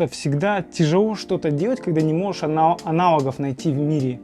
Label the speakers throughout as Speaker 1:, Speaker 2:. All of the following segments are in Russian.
Speaker 1: что всегда тяжело что-то делать, когда не можешь аналогов найти в мире.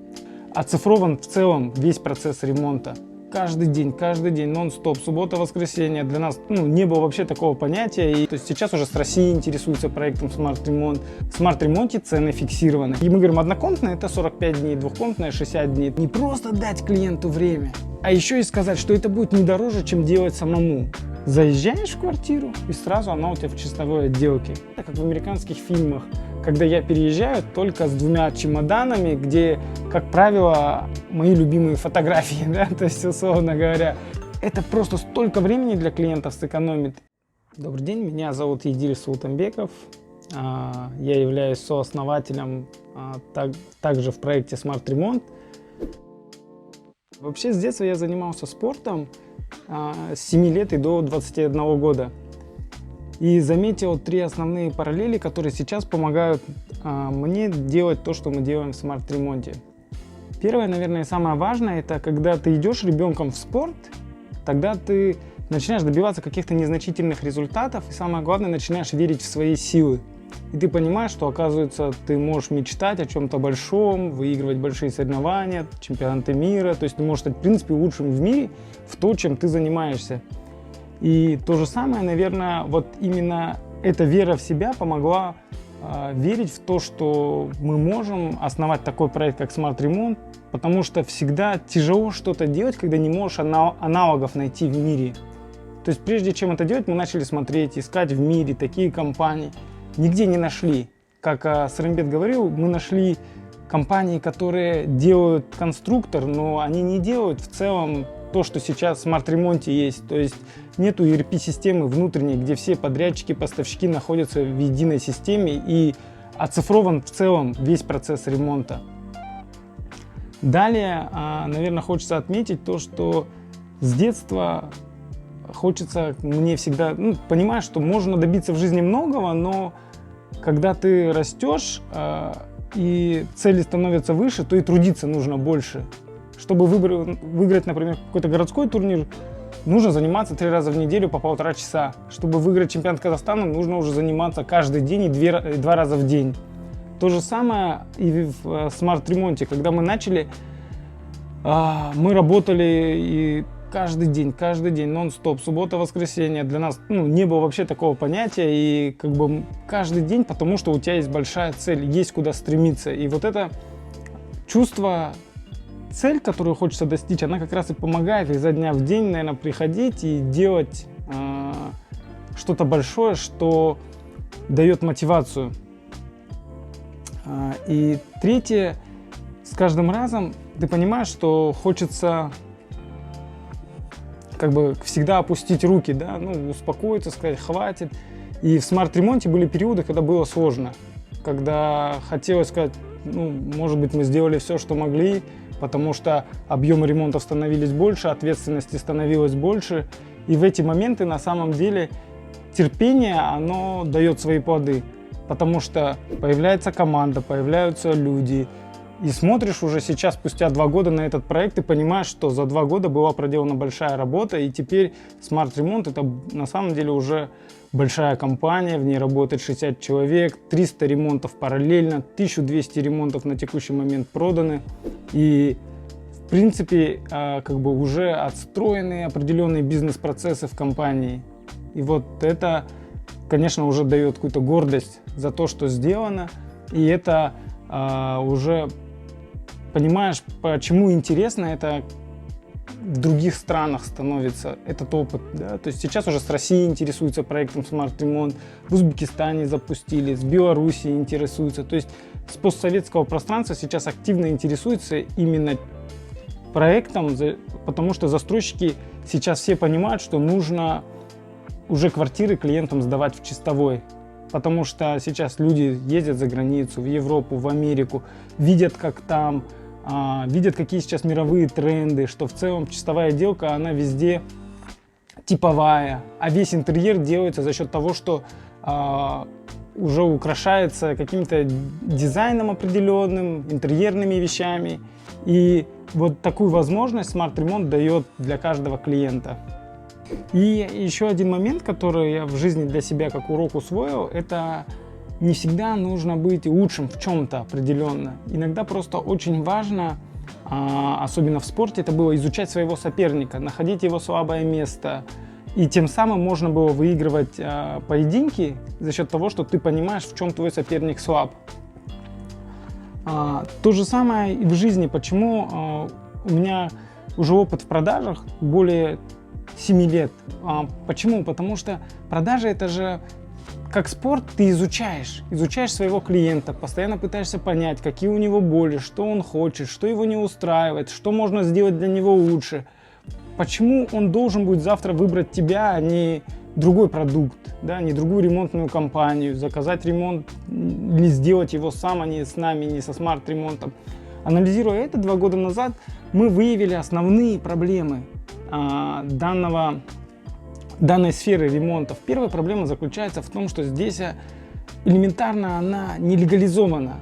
Speaker 1: Оцифрован в целом весь процесс ремонта. Каждый день, нон-стоп, суббота, воскресенье. Для нас не было вообще такого понятия. И, то есть сейчас уже с Россией интересуется проектом Smart Remont. В Smart Remont цены фиксированы. И мы говорим, однокомнатная это 45 дней, двухкомнатная 60 дней. Не просто дать клиенту время, а еще и сказать, что это будет не дороже, чем делать самому. Заезжаешь в квартиру, и сразу она у тебя в чистовой отделке. Как в американских фильмах, когда я переезжаю только с 2 чемоданами, где, как правило, мои любимые фотографии, да, то есть, условно говоря, это просто столько времени для клиентов сэкономит. Добрый день, меня зовут Едиль Султанбеков, я являюсь сооснователем также в проекте Smart Remont. Вообще, с детства я занимался спортом с 7 лет и до 21 года. И заметил 3 основные параллели, которые сейчас помогают мне делать то, что мы делаем в Smart Remont. Первое, наверное, самое важное, это когда ты идешь ребенком в спорт, тогда ты начинаешь добиваться каких-то незначительных результатов, и самое главное, начинаешь верить в свои силы. И ты понимаешь, что, оказывается, ты можешь мечтать о чем-то большом, выигрывать большие соревнования, чемпионаты мира, то есть ты можешь стать, в принципе, лучшим в мире в том, чем ты занимаешься. И то же самое, наверное, вот именно эта вера в себя помогла верить в то, что мы можем основать такой проект, как Smart Remont, потому что всегда тяжело что-то делать, когда не можешь аналогов найти в мире. То есть прежде чем это делать, мы начали смотреть, искать в мире такие компании. Нигде не нашли. Как Сарамбет говорил, мы нашли компании, которые делают конструктор, но они не делают в целом то, что сейчас в Smart Remont есть. То есть нету ERP-системы внутренней, где все подрядчики, поставщики находятся в единой системе и оцифрован в целом весь процесс ремонта. Далее, наверное, хочется отметить то, что с детства хочется мне всегда, понимаешь, что можно добиться в жизни многого, но когда ты растешь и цели становятся выше, то и трудиться нужно больше. Чтобы выиграть, например, какой-то городской турнир, нужно заниматься 3 раза в неделю по 1,5 часа. Чтобы выиграть чемпионат Казахстана, нужно уже заниматься каждый день и 2 раза в день. То же самое и в Smart Remont. Когда мы начали, мы работали и каждый день, нон-стоп, суббота, воскресенье. Для нас не было вообще такого понятия. И как бы каждый день, потому что у тебя есть большая цель, есть куда стремиться. И вот это чувство, цель, которую хочется достичь, она как раз и помогает изо дня в день, наверное, приходить и делать что-то большое, что дает мотивацию. И третье, с каждым разом ты понимаешь, что хочется как бы всегда опустить руки, да, успокоиться, сказать хватит. И в Smart Remont были периоды, когда было сложно, когда хотелось сказать, может быть, мы сделали все, что могли, потому что объемы ремонтов становились больше, ответственности становилось больше. И в эти моменты на самом деле терпение, оно дает свои плоды, потому что появляется команда, появляются люди. И смотришь уже сейчас, спустя 2 года на этот проект, и понимаешь, что за 2 года была проделана большая работа, и теперь Smart Remont это на самом деле уже большая компания, в ней работает 60 человек, 300 ремонтов параллельно, 1200 ремонтов на текущий момент проданы. И в принципе как бы уже отстроены определенные бизнес-процессы в компании. И вот это, конечно, уже дает какую-то гордость за то, что сделано. И это уже понимаешь, почему интересно это в других странах становится этот опыт. Да? То есть сейчас уже с Россией интересуются проектом Smart Remont, в Узбекистане запустили, с Белоруссией интересуются. То есть с постсоветского пространства сейчас активно интересуются именно проектом, потому что застройщики сейчас все понимают, что нужно уже квартиры клиентам сдавать в чистовой. Потому что сейчас люди ездят за границу, в Европу, в Америку, видят, как там, видят, какие сейчас мировые тренды, что в целом чистовая отделка, она везде типовая, а весь интерьер делается за счет того, что уже украшается каким-то дизайном определенным, интерьерными вещами. И вот такую возможность Smart Remont дает для каждого клиента. И еще один момент, который я в жизни для себя как урок усвоил, это не всегда нужно быть лучшим в чем-то определенно. Иногда просто очень важно, особенно в спорте, это было изучать своего соперника, находить его слабое место. И тем самым можно было выигрывать поединки за счет того, что ты понимаешь, в чем твой соперник слаб. То же самое и в жизни. Почему у меня уже опыт в продажах более 7 лет. Почему? Потому что продажи — это же как спорт. Ты изучаешь своего клиента, постоянно пытаешься понять, какие у него боли, что он хочет, что его не устраивает, что можно сделать для него лучше. Почему он должен будет завтра выбрать тебя, а не другой продукт, да, не другую ремонтную компанию, заказать ремонт или сделать его сам, а не с нами, не со смарт-ремонтом. Анализируя это 2 года назад, мы выявили основные проблемы данной сферы ремонтов. Первая проблема заключается в том, что здесь элементарно она не легализована.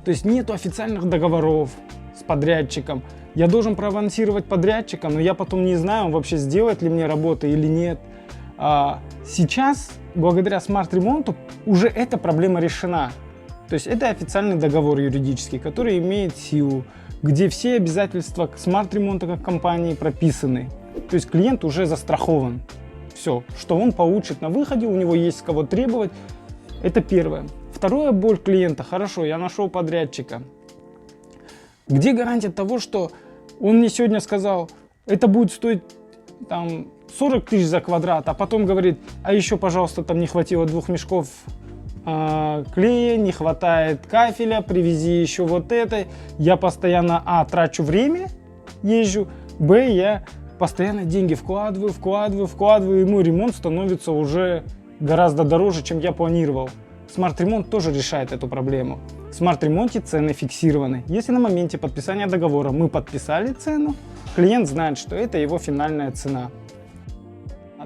Speaker 1: То есть нету официальных договоров с подрядчиком. Я должен проавансировать подрядчика, но я потом не знаю, он вообще сделает ли мне работу или нет. Сейчас, благодаря смарт-ремонту, уже эта проблема решена. То есть это официальный договор юридический, который имеет силу, где все обязательства смарт-ремонта как компании прописаны. То есть клиент уже застрахован. Все, что он получит на выходе, у него есть с кого требовать. Это первое. Второе, боль клиента. Хорошо, я нашел подрядчика. Где гарантия того, что он мне сегодня сказал, это будет стоить там 40 тысяч за квадрат, а потом говорит, а еще, пожалуйста, там не хватило 2 мешков клея, не хватает кафеля, привези еще вот это. Я постоянно, трачу время, езжу, я постоянно деньги вкладываю, и мой ремонт становится уже гораздо дороже, чем я планировал. Смарт-ремонт тоже решает эту проблему. В смарт-ремонте цены фиксированы. Если на моменте подписания договора мы подписали цену, клиент знает, что это его финальная цена.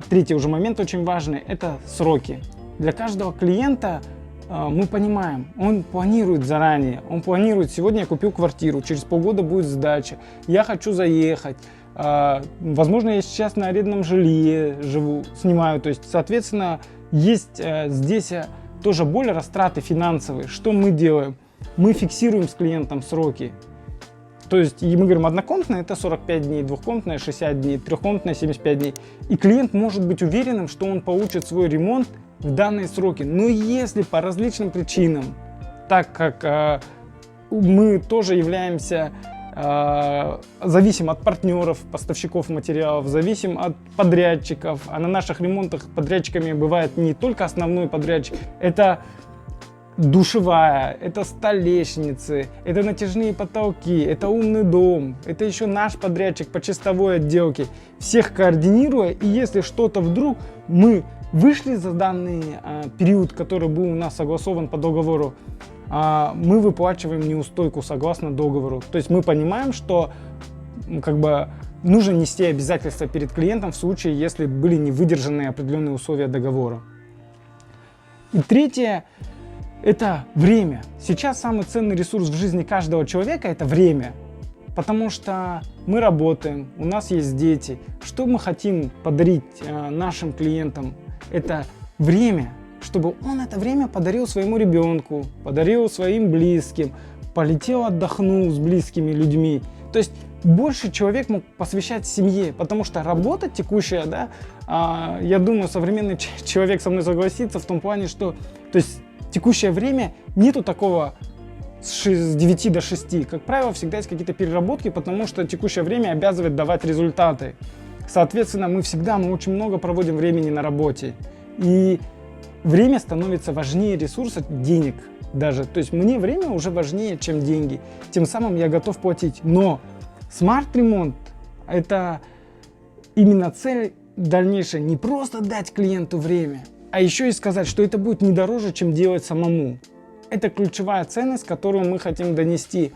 Speaker 1: Третий уже момент очень важный – это сроки. Для каждого клиента мы понимаем, он планирует заранее. Он планирует, сегодня я купил квартиру, через полгода будет сдача, я хочу заехать. Возможно, я сейчас на арендном жилье живу, снимаю. То есть, соответственно, есть здесь тоже боль, растраты финансовые. Что мы делаем? Мы фиксируем с клиентом сроки. То есть мы говорим, однокомнатная — это 45 дней, двухкомнатная — 60 дней, трехкомнатная — 75 дней. И клиент может быть уверенным, что он получит свой ремонт в данные сроки. Но если по различным причинам, так как мы тоже являемся зависим от партнеров, поставщиков материалов, зависим от подрядчиков, а на наших ремонтах подрядчиками бывает не только основной подрядчик, это душевая, это столешницы, это натяжные потолки, это умный дом, это еще наш подрядчик по чистовой отделке. Всех координируя, и если что-то вдруг мы вышли за данный период, который был у нас согласован по договору, мы выплачиваем неустойку согласно договору. То есть мы понимаем, что нужно нести обязательства перед клиентом в случае, если были не выдержаны определенные условия договора. И третье – это время. Сейчас самый ценный ресурс в жизни каждого человека – это время. Потому что мы работаем, у нас есть дети. Что мы хотим подарить нашим клиентам? Это время. Чтобы он это время подарил своему ребенку, подарил своим близким, полетел, отдохнул с близкими людьми. То есть больше человек мог посвящать семье, потому что работа текущая, я думаю, современный человек со мной согласится в том плане, что текущее время нету такого с 9 до 6. Как правило, всегда есть какие-то переработки, потому что текущее время обязывает давать результаты. Соответственно, мы очень много проводим времени на работе. И время становится важнее ресурса денег даже. То есть мне время уже важнее, чем деньги. Тем самым я готов платить. Но смарт-ремонт – это именно цель дальнейшая. Не просто дать клиенту время, а еще и сказать, что это будет не дороже, чем делать самому. Это ключевая ценность, которую мы хотим донести.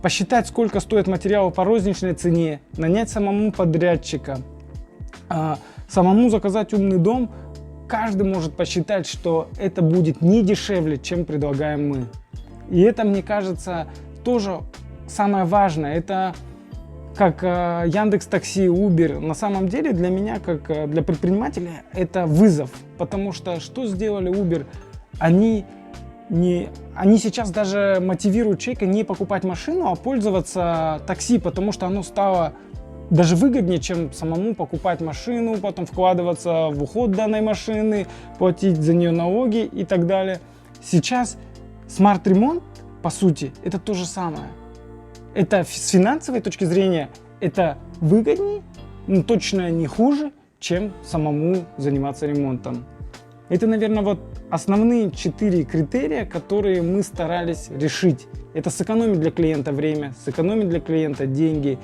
Speaker 1: Посчитать, сколько стоит материал по розничной цене, нанять самому подрядчика, самому заказать умный дом. Каждый может посчитать, что это будет не дешевле, чем предлагаем мы. И это, мне кажется, тоже самое важное. Это как Яндекс.Такси, Uber. На самом деле для меня, как для предпринимателя, это вызов. Потому что сделали Uber? Они они сейчас даже мотивируют человека не покупать машину, а пользоваться такси, потому что оно стало даже выгоднее, чем самому покупать машину, потом вкладываться в уход данной машины, платить за нее налоги и так далее. Сейчас смарт-ремонт, по сути, это то же самое. Это с финансовой точки зрения, это выгоднее, но точно не хуже, чем самому заниматься ремонтом. Это, наверное, вот основные 4 критерия, которые мы старались решить. Это сэкономить для клиента время, сэкономить для клиента деньги,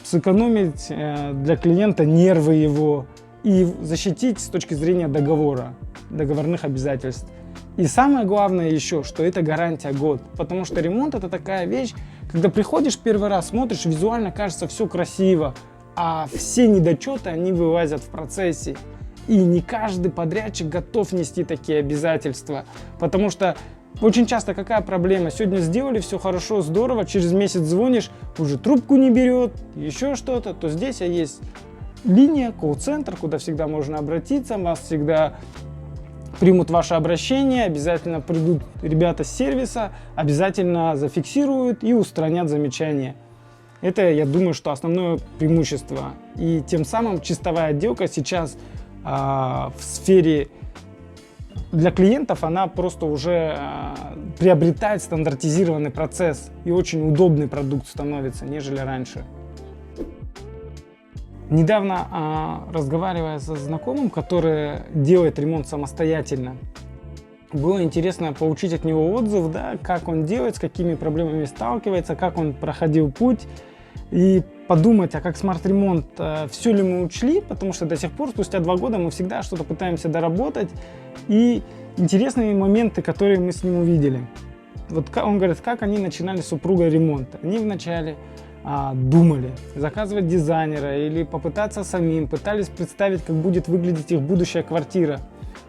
Speaker 1: сэкономить для клиента нервы его и защитить с точки зрения договора, договорных обязательств. И самое главное еще, что это гарантия год, потому что ремонт это такая вещь, когда приходишь первый раз, смотришь, визуально кажется все красиво, а все недочеты, они вылазят в процессе. И не каждый подрядчик готов нести такие обязательства, потому что очень часто какая проблема? Сегодня сделали все хорошо, здорово, через месяц звонишь, уже трубку не берет, еще что-то, то здесь есть линия, колл-центр, куда всегда можно обратиться, вас всегда примут ваше обращение, обязательно придут ребята с сервиса, обязательно зафиксируют и устранят замечания. Это, я думаю, что основное преимущество. И тем самым чистовая отделка сейчас в сфере для клиентов, она просто уже приобретает стандартизированный процесс и очень удобный продукт становится, нежели раньше. Недавно, разговаривая со знакомым, который делает ремонт самостоятельно, было интересно получить от него отзыв, да, как он делает, с какими проблемами сталкивается, как он проходил путь. И подумать, а как смарт-ремонт, все ли мы учли, потому что до сих пор, спустя 2 года, мы всегда что-то пытаемся доработать. И интересные моменты, которые мы с ним увидели. Вот он говорит, как они начинали с супругой ремонт. Они вначале думали, заказывать дизайнера или попытаться самим, пытались представить, как будет выглядеть их будущая квартира.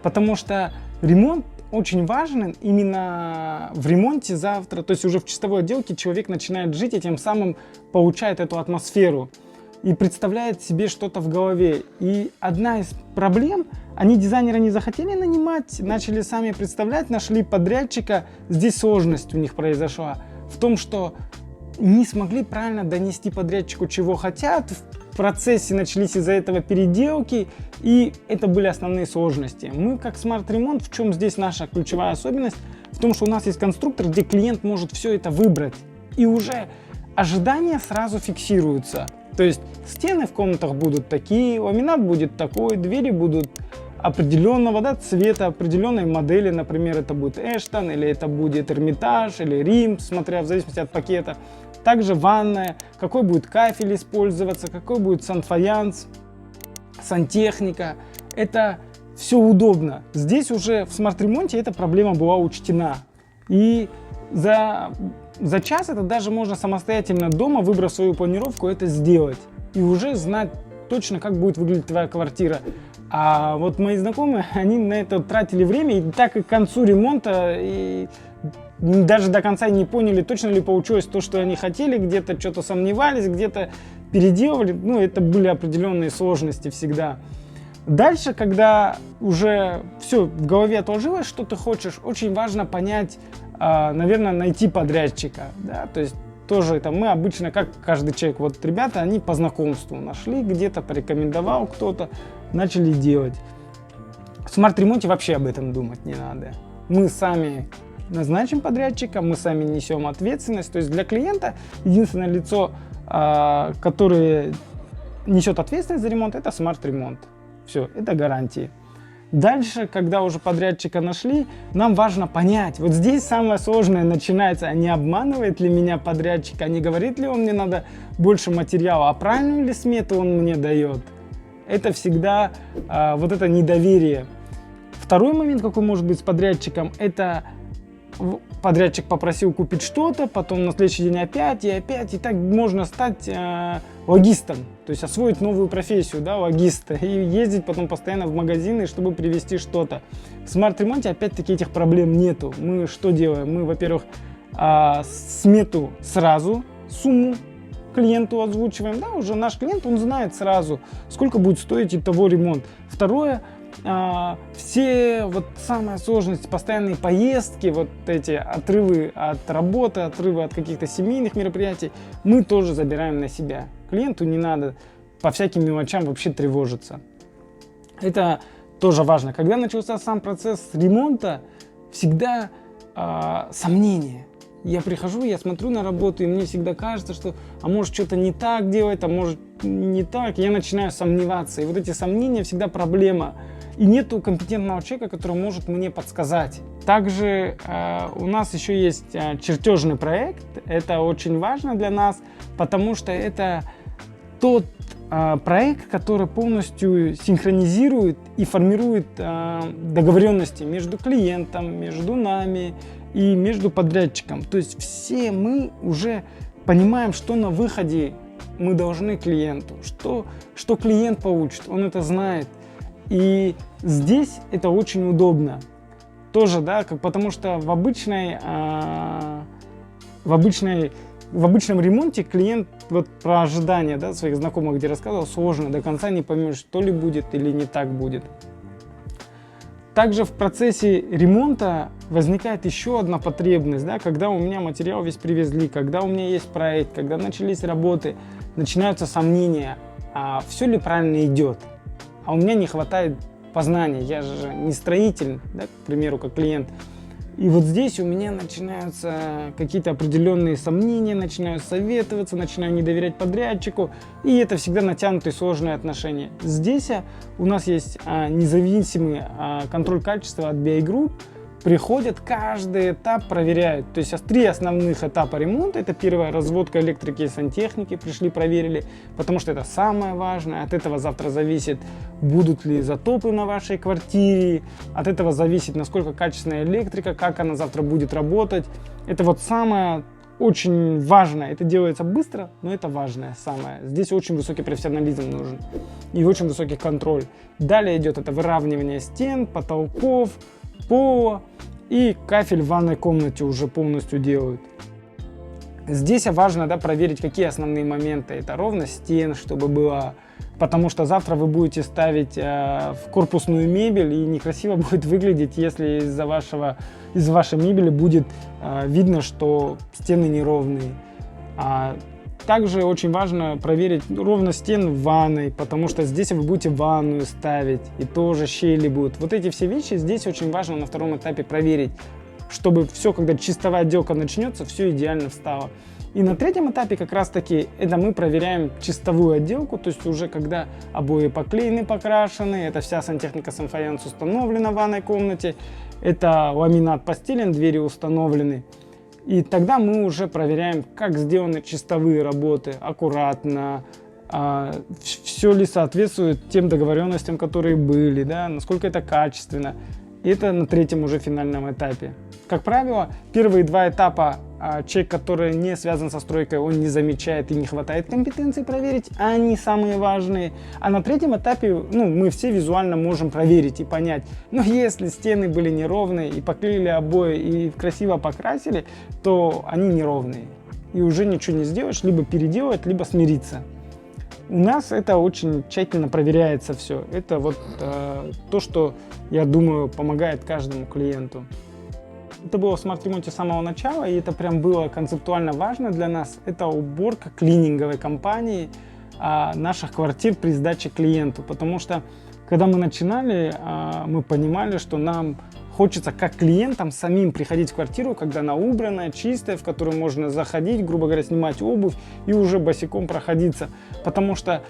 Speaker 1: Потому что ремонт очень важен именно в ремонте завтра, то есть уже в чистовой отделке человек начинает жить и тем самым получает эту атмосферу и представляет себе что-то в голове. И одна из проблем, они дизайнера не захотели нанимать, начали сами представлять, нашли подрядчика, здесь сложность у них произошла в том, что не смогли правильно донести подрядчику, чего хотят, в процессе начались из-за этого переделки, и это были основные сложности. Мы как смарт-ремонт, в чем здесь наша ключевая особенность? В том, что у нас есть конструктор, где клиент может все это выбрать, и уже ожидания сразу фиксируются. То есть стены в комнатах будут такие, ламинат будет такой, двери будут определенного, да, цвета, определенной модели, например, это будет Эштон, или это будет Эрмитаж, или Рим, смотря в зависимости от пакета. Также ванная, какой будет кафель использоваться, какой будет санфаянс, сантехника. Это все удобно. Здесь уже в смарт-ремонте эта проблема была учтена. И за час это даже можно самостоятельно дома, выбрав свою планировку, это сделать. И уже знать точно, как будет выглядеть твоя квартира. А вот мои знакомые, они на это тратили время, и так и к концу ремонта, и даже до конца не поняли, точно ли получилось то, что они хотели, где-то что-то сомневались, где-то переделывали, ну, это были определенные сложности всегда. Дальше, когда уже все в голове отложилось, что ты хочешь, очень важно понять, наверное, найти подрядчика, да, то есть тоже это мы обычно, как каждый человек, вот ребята, они по знакомству нашли где-то, порекомендовал кто-то, начали делать. В смарт-ремонте вообще об этом думать не надо. Мы сами назначим подрядчика, мы сами несем ответственность. То есть для клиента единственное лицо, которое несет ответственность за ремонт, это смарт-ремонт. Все, это гарантии. Дальше, когда уже подрядчика нашли, нам важно понять, вот здесь самое сложное начинается, а не обманывает ли меня подрядчик, а не говорит ли он мне надо больше материала, а правильную ли смету он мне дает. Это всегда вот это недоверие. Второй момент, какой может быть с подрядчиком, это подрядчик попросил купить что-то, потом на следующий день опять, и так можно стать логистом, то есть освоить новую профессию, да, логиста, и ездить потом постоянно в магазины, чтобы привезти что-то. В смарт-ремонте опять-таки этих проблем нету. Мы что делаем? Мы, во-первых, смету сразу, сумму клиенту озвучиваем, да, уже наш клиент, он знает сразу, сколько будет стоить итого ремонт. Второе, все вот самая сложность, постоянные поездки, вот эти отрывы от работы, отрывы от каких-то семейных мероприятий, мы тоже забираем на себя. Клиенту не надо по всяким мелочам вообще тревожиться. Это тоже важно. Когда начался сам процесс ремонта, всегда сомнения. Я прихожу, я смотрю на работу, и мне всегда кажется, что а может что-то не так делать, а может не так. Я начинаю сомневаться. И вот эти сомнения всегда проблема. И нету компетентного человека, который может мне подсказать. Также у нас еще есть чертежный проект. Это очень важно для нас, потому что это тот проект, который полностью синхронизирует и формирует договоренности между клиентом, между нами и между подрядчиком. То есть все мы уже понимаем, что на выходе мы должны клиенту, что клиент получит, он это знает. И здесь это очень удобно. Тоже, да, потому что в обычном ремонте клиент вот про ожидания, да, своих знакомых, где рассказывал, сложно, до конца не поймешь, что ли будет или не так будет. Также в процессе ремонта возникает еще одна потребность, да, когда у меня материал весь привезли, когда у меня есть проект, когда начались работы, начинаются сомнения, а все ли правильно идет, а у меня не хватает познания, я же не строитель, да, к примеру, как клиент. И вот здесь у меня начинаются какие-то определенные сомнения, начинаю советоваться, начинаю не доверять подрядчику, и это всегда натянутые сложные отношения. Здесь у нас есть независимый контроль качества от BI Group, приходят, каждый этап проверяют. То есть 3 основных этапа ремонта. Это первая разводка электрики и сантехники, пришли, проверили, потому что это самое важное. От этого завтра зависит, будут ли затопы на вашей квартире, от этого зависит, насколько качественная электрика, как она завтра будет работать. Это вот самое очень важное. Это делается быстро, но это важное самое. Здесь очень высокий профессионализм нужен и очень высокий контроль. Далее идет это выравнивание стен, потолков, пола, и кафель в ванной комнате уже полностью делают. Здесь важно, да, проверить, какие основные моменты. Это ровность стен, чтобы было, потому что завтра вы будете ставить в корпусную мебель, и некрасиво будет выглядеть, если из вашей мебели будет видно, что стены неровные. Также очень важно проверить ровность стен в ванной, потому что здесь вы будете ванную ставить, и тоже щели будут. Вот эти все вещи здесь очень важно на втором этапе проверить, чтобы все, когда чистовая отделка начнется, все идеально встало. И на третьем этапе как раз таки это мы проверяем чистовую отделку, то есть уже когда обои поклеены, покрашены, это вся сантехника санфаянс установлена в ванной комнате, это ламинат постелен, двери установлены. И тогда мы уже проверяем, как сделаны чистовые работы, аккуратно, все ли соответствует тем договоренностям, которые были, да, насколько это качественно. И это на третьем уже финальном этапе. Как правило, первые 2 этапа человек, который не связан со стройкой, он не замечает и не хватает компетенции проверить, а они самые важные. А на третьем этапе мы все визуально можем проверить и понять. Но если стены были неровные и поклеили обои и красиво покрасили, то они неровные. И уже ничего не сделаешь, либо переделать, либо смириться. У нас это очень тщательно проверяется все. Это вот то, что, я думаю, помогает каждому клиенту. Это было в смарт-ремонте с самого начала, и это прям было концептуально важно для нас. Это уборка клининговой компании наших квартир при сдаче клиенту. Потому что, когда мы начинали, мы понимали, что нам хочется как клиентам самим приходить в квартиру, когда она убранная, чистая, в которую можно заходить, грубо говоря, снимать обувь и уже босиком проходиться. Потому что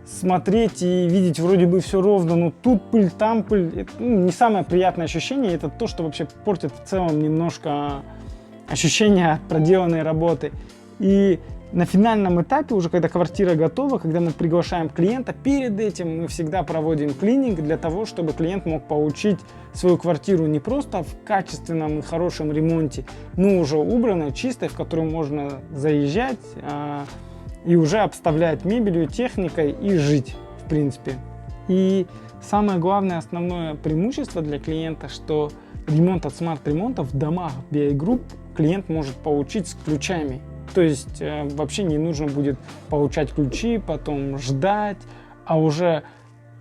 Speaker 1: смотреть и видеть вроде бы все ровно, но тут пыль, там пыль, это, не самое приятное ощущение. Это то, что вообще портит в целом немножко ощущение от проделанной работы. И на финальном этапе, уже когда квартира готова, когда мы приглашаем клиента, перед этим мы всегда проводим клининг для того, чтобы клиент мог получить свою квартиру не просто в качественном и хорошем ремонте, но уже убранной, чистой, в которую можно заезжать и уже обставлять мебелью, техникой и жить, в принципе. И самое главное, основное преимущество для клиента, что ремонт от смарт-ремонта в домах BI Group клиент может получить с ключами. То есть вообще не нужно будет получать ключи, потом ждать, а уже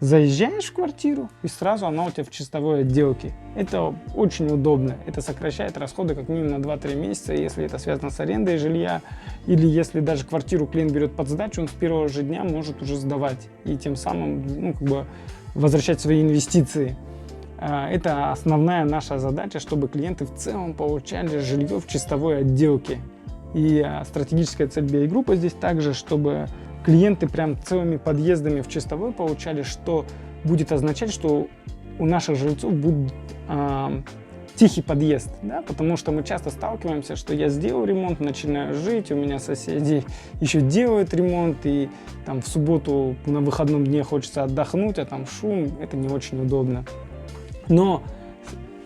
Speaker 1: заезжаешь в квартиру, и сразу она у тебя в чистовой отделке. Это очень удобно. Это сокращает расходы как минимум на 2-3 месяца, если это связано с арендой жилья, или если даже квартиру клиент берет под сдачу, он с первого же дня может уже сдавать и тем самым, ну, как бы возвращать свои инвестиции. Это основная наша задача, чтобы клиенты в целом получали жилье в чистовой отделке. И стратегическая цель BI-группы здесь также, чтобы клиенты прям целыми подъездами в чистовой получали, что будет означать, что у наших жильцов будет тихий подъезд, да? Потому что мы часто сталкиваемся, что я сделал ремонт, начинаю жить, у меня соседи еще делают ремонт, и там в субботу на выходном дне хочется отдохнуть, а там шум, это не очень удобно. Но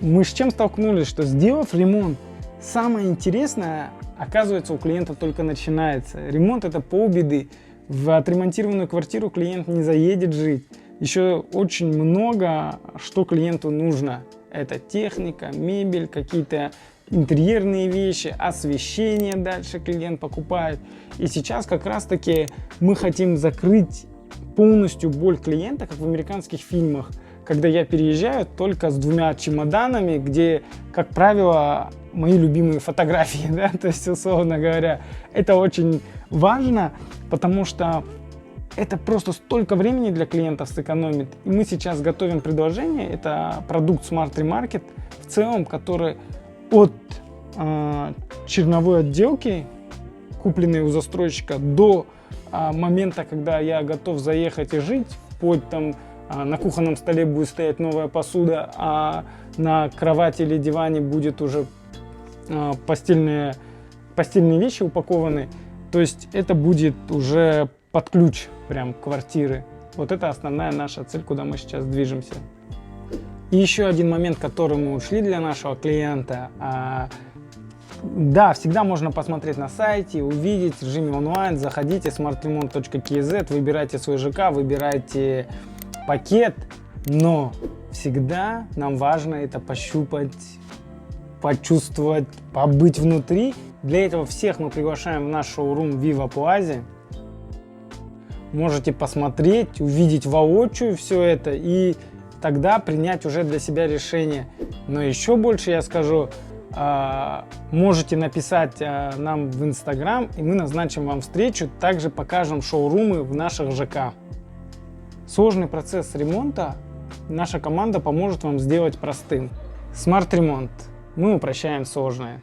Speaker 1: мы с чем столкнулись, что сделав ремонт, самое интересное, оказывается, у клиента только начинается. Ремонт — это полбеды. В отремонтированную квартиру клиент не заедет жить. Еще очень много, что клиенту нужно. Это техника, мебель, какие-то интерьерные вещи, освещение дальше клиент покупает. И сейчас как раз-таки мы хотим закрыть полностью боль клиента, как в американских фильмах, когда я переезжаю только с 2 чемоданами, где, как правило, мои любимые фотографии, да, то есть, условно говоря, это очень важно, потому что это просто столько времени для клиентов сэкономит. И мы сейчас готовим предложение, это продукт Smart Remarket в целом, который от черновой отделки, купленной у застройщика, до момента, когда я готов заехать и жить, вплоть там на кухонном столе будет стоять новая посуда, а на кровати или диване будет уже постельные вещи упакованы. То есть это будет уже под ключ прям квартиры. Вот это основная наша цель, куда мы сейчас движемся. И еще один момент, который мы ушли для нашего клиента. Да, всегда можно посмотреть на сайте, увидеть в режиме онлайн. Заходите smartremont.kz, выбирайте свой ЖК, выбирайте пакет, но всегда нам важно это пощупать, почувствовать, побыть внутри. Для этого всех мы приглашаем в наш шоурум Viva Plaza. Можете посмотреть, увидеть воочию все это и тогда принять уже для себя решение. Но еще больше я скажу, можете написать нам в Instagram, и мы назначим вам встречу, также покажем шоурумы в наших ЖК. Сложный процесс ремонта наша команда поможет вам сделать простым. Smart Remont. Мы упрощаем сложное.